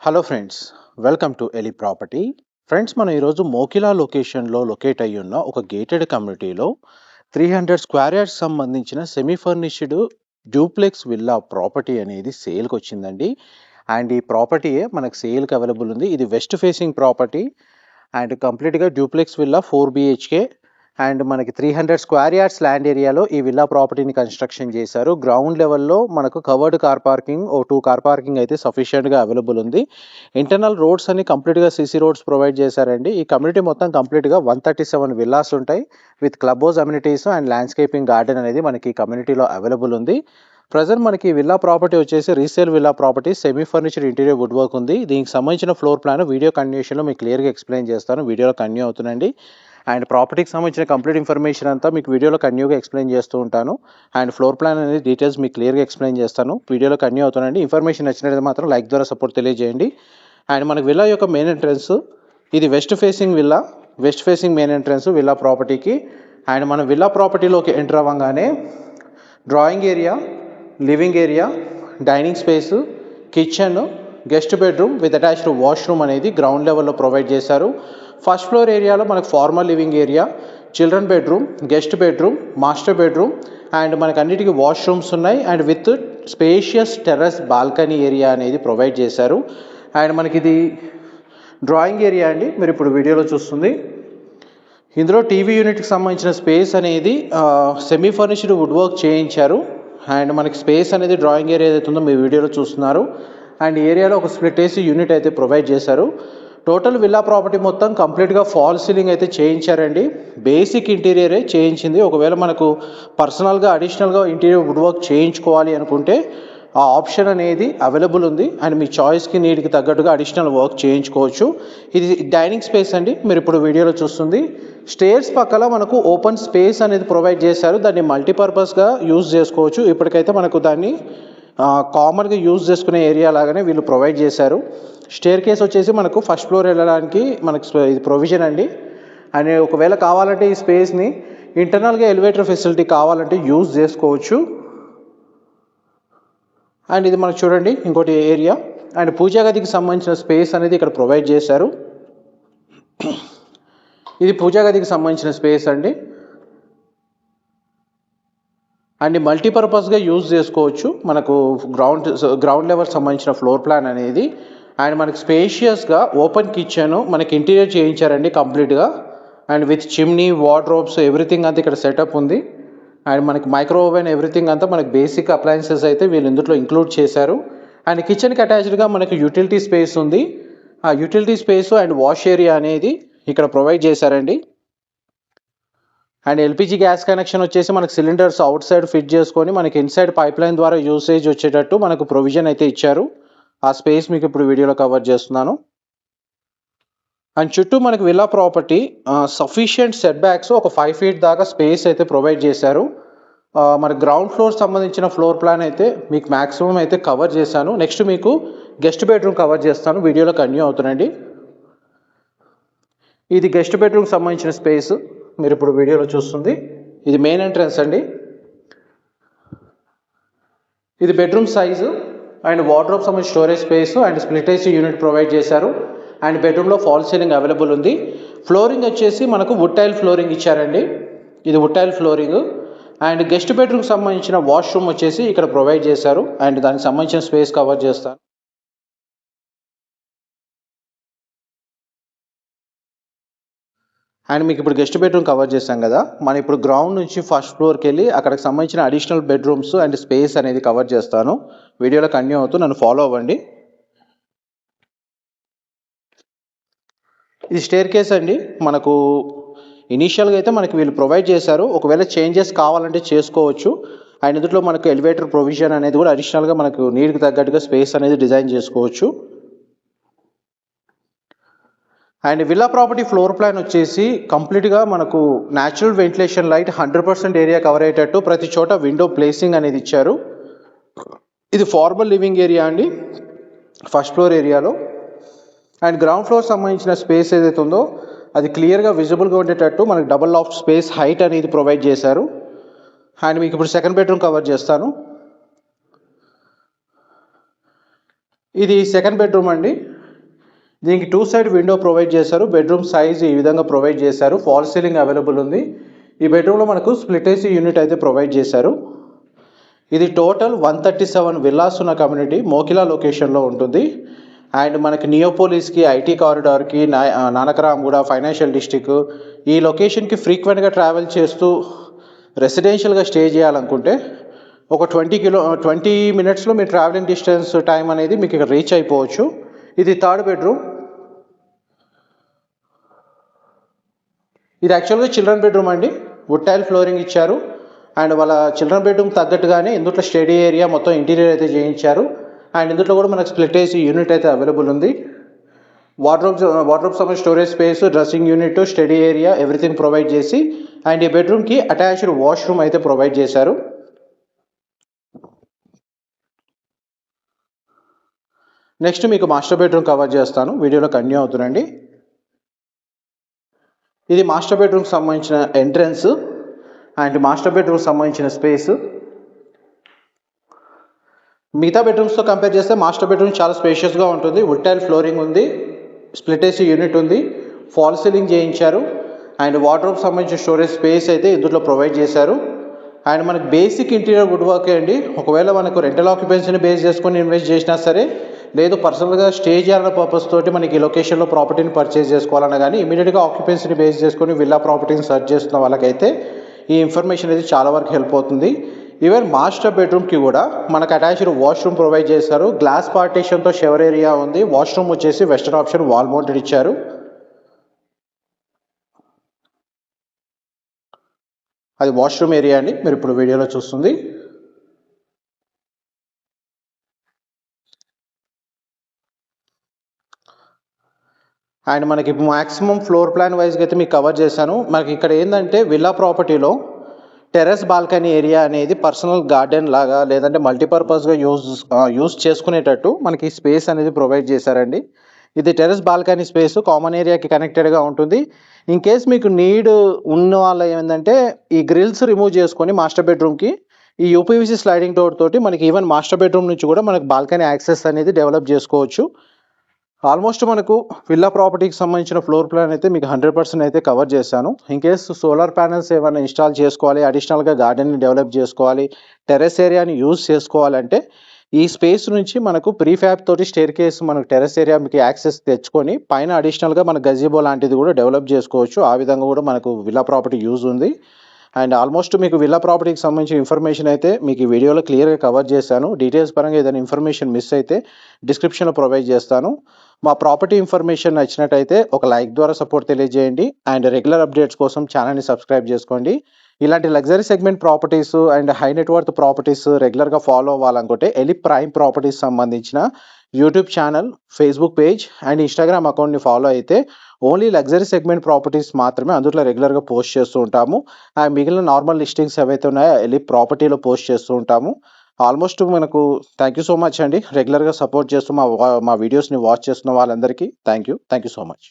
Hello friends, welcome to ఎలి property. Friends, మనం ఈరోజు మోకిలా లొకేషన్లో లొకేట్ అయ్యి ఉన్న ఒక గేటెడ్ కమ్యూనిటీలో 300 స్క్వేర్ యార్డ్స్ సంబంధించిన semi furnished duplex villa property అనేది సేల్కి వచ్చిందండి. అండ్ ఈ ప్రాపర్టీయే మనకు సేల్కి అవైలబుల్ ఉంది. ఇది వెస్ట్ ఫేసింగ్ ప్రాపర్టీ అండ్ కంప్లీట్గా డూప్లెక్స్ విల్లా 4 BHK అండ్ మనకి 300 స్క్వేర్ యార్డ్స్ ల్యాండ్ ఏరియాలో ఈ విల్లా ప్రాపర్టీని కన్స్ట్రక్షన్ చేశారు. గ్రౌండ్ లెవెల్లో మనకు covered car parking, 2 car parking అయితే సఫిషియెంట్గా అవైలబుల్ ఉంది. ఇంటర్నల్ రోడ్స్ అన్ని కంప్లీట్గా CC రోడ్స్ ప్రొవైడ్ చేశారండి. ఈ కమ్యూనిటీ మొత్తం కంప్లీట్గా 137 విల్లాస్ ఉంటాయి with club house amenities and landscaping garden అనేది మనకి ఈ కమ్యూనిటీలో అవైలబుల్ ఉంది. ప్రజెంట్ మనకి విల్లా ప్రాపర్టీ వచ్చేసి resale villa property, semi ఫర్నిచర్డ్ interior wood work ఉంది. దీనికి సంబంధించిన ఫ్లోర్ ప్లాన్ వీడియో కంటిన్యూషన్లో మీకు క్లియర్గా ఎక్స్ప్లెయిన్ చేస్తాను. వీడియోలో కంటిన్యూ అవుతుందండి. అండ్ ప్రాపర్టీకి సంబంధించిన కంప్లీట్ ఇన్ఫర్మేషన్ అంతా మీకు వీడియోలో కంటిన్యూగా ఎక్స్ప్లెయిన్ చేస్తూ ఉంటాను. అండ్ ఫ్లోర్ ప్లాన్ అనేది డీటెయిల్స్ మీకు క్లియర్గా ఎక్స్ప్లెయిన్ చేస్తాను. వీడియోలో కంటిన్యూ అవుతుందండి. ఇన్ఫర్మేషన్ నచ్చినట్లయితే మాత్రం లైక్ ద్వారా సపోర్ట్ తెలియజేయండి. అండ్ మనకి విల్లా యొక్క మెయిన్ ఎంట్రన్స్, ఇది west facing villa, west facing main entrance villa ప్రాపర్టీకి. అండ్ మన విల్లా ప్రాపర్టీలోకి ఎంటర్ అవ్వగానే drawing area, living area, dining space, kitchen, guest bedroom with attached washroom అనేది గ్రౌండ్ లెవెల్లో ప్రొవైడ్ చేశారు. ఫస్ట్ ఫ్లోర్ ఏరియాలో మనకు formal living area, children bedroom, guest bedroom, master bedroom and మనకు అన్నిటికీ వాష్రూమ్స్ ఉన్నాయి. And with spacious terrace balcony area అనేది provide చేశారు. అండ్ మనకి ఇది డ్రాయింగ్ ఏరియా అండి, మీరు ఇప్పుడు వీడియోలో చూస్తుంది. ఇందులో టీవీ యూనిట్కి సంబంధించిన స్పేస్ అనేది సెమీ ఫర్నిష్డ్ వుడ్ వర్క్ చేయించారు. అండ్ మనకి స్పేస్ అనేది డ్రాయింగ్ ఏరియా ఏదైతే ఉందో మీ వీడియోలో చూస్తున్నారు. అండ్ ఏరియాలో ఒక స్ప్లిట్ ఏసీ యూనిట్ అయితే ప్రొవైడ్ చేశారు. టోటల్ విల్లా ప్రాపర్టీ మొత్తం కంప్లీట్గా ఫాల్ సీలింగ్ అయితే చేయించారండి. బేసిక్ ఇంటీరియరే చేయించింది. ఒకవేళ మనకు పర్సనల్గా అడిషనల్గా ఇంటీరియర్ వుడ్ వర్క్ చేయించుకోవాలి అనుకుంటే ఆ ఆప్షన్ అనేది అవైలబుల్ ఉంది. అండ్ మీ చాయిస్కి నీడ్కి తగ్గట్టుగా అడిషనల్ వర్క్ చేయించుకోవచ్చు. ఇది డైనింగ్ స్పేస్ అండి, మీరు ఇప్పుడు వీడియోలో చూస్తుంది. స్టేర్స్ పక్కల మనకు ఓపెన్ స్పేస్ అనేది ప్రొవైడ్ చేశారు. దాన్ని మల్టీపర్పస్గా యూజ్ చేసుకోవచ్చు. ఇప్పటికైతే మనకు దాన్ని కామన్గా యూజ్ చేసుకునే ఏరియా లాగానే వీళ్ళు ప్రొవైడ్ చేశారు. స్టేర్ కేస్ వచ్చేసి మనకు ఫస్ట్ ఫ్లోర్ వెళ్ళడానికి మనకు ఇది ప్రొవిజన్ అండి. అండ్ ఒకవేళ కావాలంటే ఈ స్పేస్ని ఇంటర్నల్గా ఎలివేటర్ ఫెసిలిటీ కావాలంటే యూజ్ చేసుకోవచ్చు. అండ్ ఇది మనకు చూడండి ఇంకోటి ఏరియా. అండ్ పూజా గదికి సంబంధించిన స్పేస్ అనేది ఇక్కడ ప్రొవైడ్ చేశారు. ఇది పూజా గదికి సంబంధించిన స్పేస్ అండి. అండ్ మల్టీపర్పస్గా యూజ్ చేసుకోవచ్చు. మనకు గ్రౌండ్ లెవెల్ సంబంధించిన ఫ్లోర్ ప్లాన్ అనేది. అండ్ మనకి స్పేషియస్గా ఓపెన్ కిచెన్ మనకి ఇంటీరియర్ చేయించారండి కంప్లీట్గా. And with chimney, wardrobes everything అంతా ఇక్కడ సెటప్ ఉంది. అండ్ మనకి మైక్రో ఓవెన్ ఎవ్రీథింగ్ అంతా మనకి బేసిక్ అప్లయన్సెస్ అయితే వీళ్ళు ఇందులో ఇంక్లూడ్ చేశారు. అండ్ కిచెన్కి అటాచ్డ్గా మనకి యూటిలిటీ స్పేస్ ఉంది. ఆ utility space and wash area అనేది ఇక్కడ ప్రొవైడ్ చేశారండి. అండ్ LPG గ్యాస్ కనెక్షన్ వచ్చేసి మనకి సిలిండర్స్ అవుట్ సైడ్ ఫిట్ చేసుకొని మనకి ఇన్సైడ్ పైప్ లైన్ ద్వారా యూసేజ్ వచ్చేటట్టు మనకు ప్రొవిజన్ అయితే ఇచ్చారు. ఆ స్పేస్ మీకు ఇప్పుడు వీడియోలో కవర్ చేస్తున్నాను. అండ్ చుట్టూ మనకి villa property sufficient set backs ఒక 5 feet దాకా స్పేస్ అయితే ప్రొవైడ్ చేశారు. మన గ్రౌండ్ ఫ్లోర్ సంబంధించిన ఫ్లోర్ ప్లాన్ అయితే మీకు మ్యాక్సిమం అయితే కవర్ చేశాను. నెక్స్ట్ మీకు గెస్ట్ బెడ్రూమ్ కవర్ చేస్తాను. వీడియోలో కంటిన్యూ అవుతుందండి. ఇది గెస్ట్ బెడ్రూమ్కి సంబంధించిన స్పేస్, మీరు ఇప్పుడు వీడియోలో చూస్తుంది. ఇది మెయిన్ ఎంట్రన్స్ అండి. ఇది బెడ్రూమ్ సైజు అండ్ వార్డ్రోబ్ సంబంధించిన storage space and split AC unit provide చేశారు. అండ్ బెడ్రూమ్లో ఫాల్ సీలింగ్ అవైలబుల్ ఉంది. ఫ్లోరింగ్ వచ్చేసి మనకు వుడ్ టైల్ ఫ్లోరింగ్ ఇచ్చారండి. ఇది wood tile flooring. And guest బెడ్రూమ్కి సంబంధించిన వాష్రూమ్ వచ్చేసి ఇక్కడ ప్రొవైడ్ చేశారు. అండ్ దానికి సంబంధించిన స్పేస్ కవర్ చేస్తాను. అండ్ మీకు ఇప్పుడు గెస్ట్ బెడ్రూమ్ కవర్ చేస్తాం కదా, మనం ఇప్పుడు గ్రౌండ్ నుంచి ఫస్ట్ ఫ్లోర్కి వెళ్ళి అక్కడికి సంబంధించిన అడిషనల్ బెడ్రూమ్స్ అండ్ స్పేస్ అనేది కవర్ చేస్తాను. వీడియోలో కంటిన్యూ అవుతూ నన్ను ఫాలో అవ్వండి. ఇది స్టేర్ కేస్ అండి. మనకు ఇనీషియల్గా అయితే మనకి వీళ్ళు ప్రొవైడ్ చేశారు. ఒకవేళ చేంజెస్ కావాలంటే చేసుకోవచ్చు. అండ్ ఇందులో మనకు ఎలివేటర్ ప్రొవిజన్ అనేది కూడా అడిషనల్గా మనకు నీడ్కి తగ్గట్టుగా స్పేస్ అనేది డిజైన్ చేసుకోవచ్చు. And villa property floor plan వచ్చేసి కంప్లీట్గా మనకు natural ventilation light 100% area cover అయ్యేటట్టు ప్రతి చోట విండో ప్లేసింగ్ అనేది ఇచ్చారు. ఇది ఫార్మల్ లివింగ్ ఏరియా అండి ఫస్ట్ ఫ్లోర్ ఏరియాలో. అండ్ గ్రౌండ్ ఫ్లోర్ సంబంధించిన స్పేస్ ఏదైతే ఉందో అది క్లియర్గా విజిబుల్గా ఉండేటట్టు మనకు డబుల్ లాఫ్ట్ స్పేస్ హైట్ అనేది ప్రొవైడ్ చేశారు. అండ్ మీకు ఇప్పుడు సెకండ్ బెడ్రూమ్ కవర్ చేస్తాను. ఇది సెకండ్ బెడ్రూమ్ అండి. దీనికి 2 సైడ్ విండో ప్రొవైడ్ చేశారు. బెడ్రూమ్ సైజ్ ఈ విధంగా ప్రొవైడ్ చేశారు. ఫాల్ సీలింగ్ అవైలబుల్ ఉంది. ఈ బెడ్రూమ్లో మనకు స్ప్లిట్ ఏసీ యూనిట్ అయితే ప్రొవైడ్ చేశారు. ఇది టోటల్ 137 విల్లాస్ ఉన్న కమ్యూనిటీ మోకిలా లొకేషన్లో ఉంటుంది. అండ్ మనకి నియోపోలిస్కి, ఐటీ కారిడార్కి, నానకరామ్గూడ ఫైనాన్షియల్ డిస్టిక్ ఈ లొకేషన్కి ఫ్రీక్వెంట్గా ట్రావెల్ చేస్తూ రెసిడెన్షియల్గా స్టే చేయాలనుకుంటే ఒక 20 మినిట్స్లో మీ ట్రావెలింగ్ డిస్టెన్స్ టైం అనేది మీకు ఇక్కడ రీచ్ అయిపోవచ్చు. ఇది థర్డ్ బెడ్రూమ్. ఇది యాక్చువల్గా చిల్డ్రన్ బెడ్రూమ్ అండి. వుడ్ టైల్ ఫ్లోరింగ్ ఇచ్చారు. అండ్ వాళ్ళ చిల్డ్రన్ బెడ్రూమ్ తగ్గట్టుగానే ఇందులో స్టడీ ఏరియా మొత్తం ఇంటీరియర్ అయితే చేయించారు. అండ్ ఇందులో కూడా మనకు స్ప్లిట్ ఏసీ యూనిట్ అయితే అవైలబుల్ ఉంది. వార్డ్రోబ్ సంబంధించిన storage space, dressing unit, study area everything provide చేసి అండ్ ఈ బెడ్రూమ్కి అటాచ్డ్ వాష్రూమ్ అయితే ప్రొవైడ్ చేశారు. నెక్స్ట్ మీకు మాస్టర్ బెడ్రూమ్ కవర్ చేస్తాను. వీడియోలో కంటిన్యూ అవుతుందండి. ఇది మాస్టర్ బెడ్రూమ్కి సంబంధించిన ఎంట్రన్స్ అండ్ మాస్టర్ బెడ్రూమ్కి సంబంధించిన స్పేస్. మిగతా బెడ్రూమ్స్తో కంపేర్ చేస్తే మాస్టర్ బెడ్రూమ్ చాలా స్పేషియస్గా ఉంటుంది. వుడ్ టైల్ ఫ్లోరింగ్ ఉంది, స్ప్లిట్ ఏసీ యూనిట్ ఉంది, ఫాల్ సీలింగ్ చేయించారు అండ్ వార్డ్రోబ్ సంబంధించిన స్టోరేజ్ స్పేస్ అయితే ఇందులో ప్రొవైడ్ చేశారు. అండ్ మనకి బేసిక్ ఇంటీరియర్ వుడ్ వర్కే అండి. ఒకవేళ మనకు రెంటల్ ఆక్యుపెన్సీని బేస్ చేసుకొని ఇన్వెస్ట్ చేసినా సరే, లేదు పర్సనల్గా స్టే చేయాలన్న పర్పస్ తోటి మనకి ఈ లొకేషన్లో ప్రాపర్టీని పర్చేస్ చేసుకోవాలన్నా కానీ ఇమీడియట్గా ఆక్యుపెన్సీని బేస్ చేసుకొని విల్లా ప్రాపర్టీని సెర్చ్ చేస్తున్న వాళ్ళకైతే ఈ ఇన్ఫర్మేషన్ అనేది చాలా వరకు హెల్ప్ అవుతుంది. ఈవెన్ మాస్టర్ బెడ్రూమ్కి కూడా మనకు అటాచ్డ్ వాష్రూమ్ ప్రొవైడ్ చేశారు. గ్లాస్ పార్టీషన్తో షవర్ ఏరియా ఉంది. వాష్రూమ్ వచ్చేసి వెస్టర్న్ ఆప్షన్ వాల్ మౌంటెడ్ ఇచ్చారు. అది వాష్రూమ్ ఏరియా అండి, మీరు ఇప్పుడు వీడియోలో చూస్తుంది. అండ్ మనకి మ్యాక్సిమం ఫ్లోర్ ప్లాన్ వైజ్గా అయితే మీకు కవర్ చేశాను. మనకి ఇక్కడ ఏంటంటే విల్లా ప్రాపర్టీలో టెర్రస్ బాల్కనీ ఏరియా అనేది పర్సనల్ గార్డెన్ లాగా లేదంటే మల్టీపర్పస్గా యూజ్ చేసుకునేటట్టు మనకి స్పేస్ అనేది ప్రొవైడ్ చేశారండి. ఇది టెర్రస్ బాల్కనీ స్పేస్ కామన్ ఏరియాకి కనెక్టెడ్గా ఉంటుంది. ఇన్ కేస్ మీకు నీడ్ ఉన్న వాళ్ళు ఏంటంటే ఈ గ్రిల్స్ రిమూవ్ చేసుకొని మాస్టర్ బెడ్రూమ్కి ఈ యూపీవీసీ స్లైడింగ్ డోర్ తోటి మనకి ఈవెన్ మాస్టర్ బెడ్రూమ్ నుంచి కూడా మనకు బాల్కనీ యాక్సెస్ అనేది డెవలప్ చేసుకోవచ్చు. ఆల్మోస్ట్ మనకు విల్లా ప్రాపర్టీకి సంబంధించిన ఫ్లోర్ ప్లాన్ అయితే మీకు 100% అయితే కవర్ చేశాను. ఇన్ కేస్ సోలార్ ప్యానల్స్ ఏమైనా ఇన్స్టాల్ చేసుకోవాలి, అడిషనల్గా గార్డెన్ని డెవలప్ చేసుకోవాలి, టెర్రస్ ఏరియాని యూజ్ చేసుకోవాలంటే ఈ స్పేస్ నుంచి మనకు ప్రీఫ్యాబ్ తోటి స్టేర్ కేస్ మనకు టెర్రస్ ఏరియా మీకు యాక్సెస్ తెచ్చుకొని పైన అడిషనల్గా మన గజీబో లాంటిది కూడా డెవలప్ చేసుకోవచ్చు. ఆ విధంగా కూడా మనకు విల్లా ప్రాపర్టీ యూజ్ ఉంది. అండ్ ఆల్మోస్ట్ మీకు విల్లా ప్రాపర్టీకి సంబంధించిన ఇన్ఫర్మేషన్ అయితే మీకు ఈ వీడియోలో క్లియర్గా కవర్ చేశాను. డీటెయిల్స్ పరంగా ఏదైనా ఇన్ఫర్మేషన్ మిస్ అయితే డిస్క్రిప్షన్లో ప్రొవైడ్ చేస్తాను. మా ప్రాపర్టీ ఇన్ఫర్మేషన్ నచ్చినట్టయితే ఒక లైక్ ద్వారా సపోర్ట్ తెలియజేయండి అండ్ రెగ్యులర్ అప్డేట్స్ కోసం ఛానల్ని సబ్స్క్రైబ్ చేసుకోండి. ఇలాంటి luxury segment properties and high net worth properties రెగ్యులర్గా ఫాలో అవ్వాలనుకుంటే ఎలి ప్రైమ్ ప్రాపర్టీస్ సంబంధించిన YouTube channel, Facebook page and Instagram అకౌంట్ని ఫాలో అయితే ఓన్లీ లగ్జరీ సెగ్మెంట్ ప్రాపర్టీస్ మాత్రమే అందులో రెగ్యులర్గా పోస్ట్ చేస్తూ ఉంటాము. అండ్ మిగిలిన నార్మల్ లిస్టింగ్స్ ఏవైతే ఉన్నాయో ఎలి ప్రాపర్టీలో పోస్ట్ చేస్తూ ఉంటాము. ఆల్మోస్ట్ మనకు థ్యాంక్ యూ సో మచ్ అండి. రెగ్యులర్గా సపోర్ట్ చేస్తూ మా వీడియోస్ని వాచ్ చేస్తున్న వాళ్ళందరికీ థ్యాంక్ యూ సో మచ్.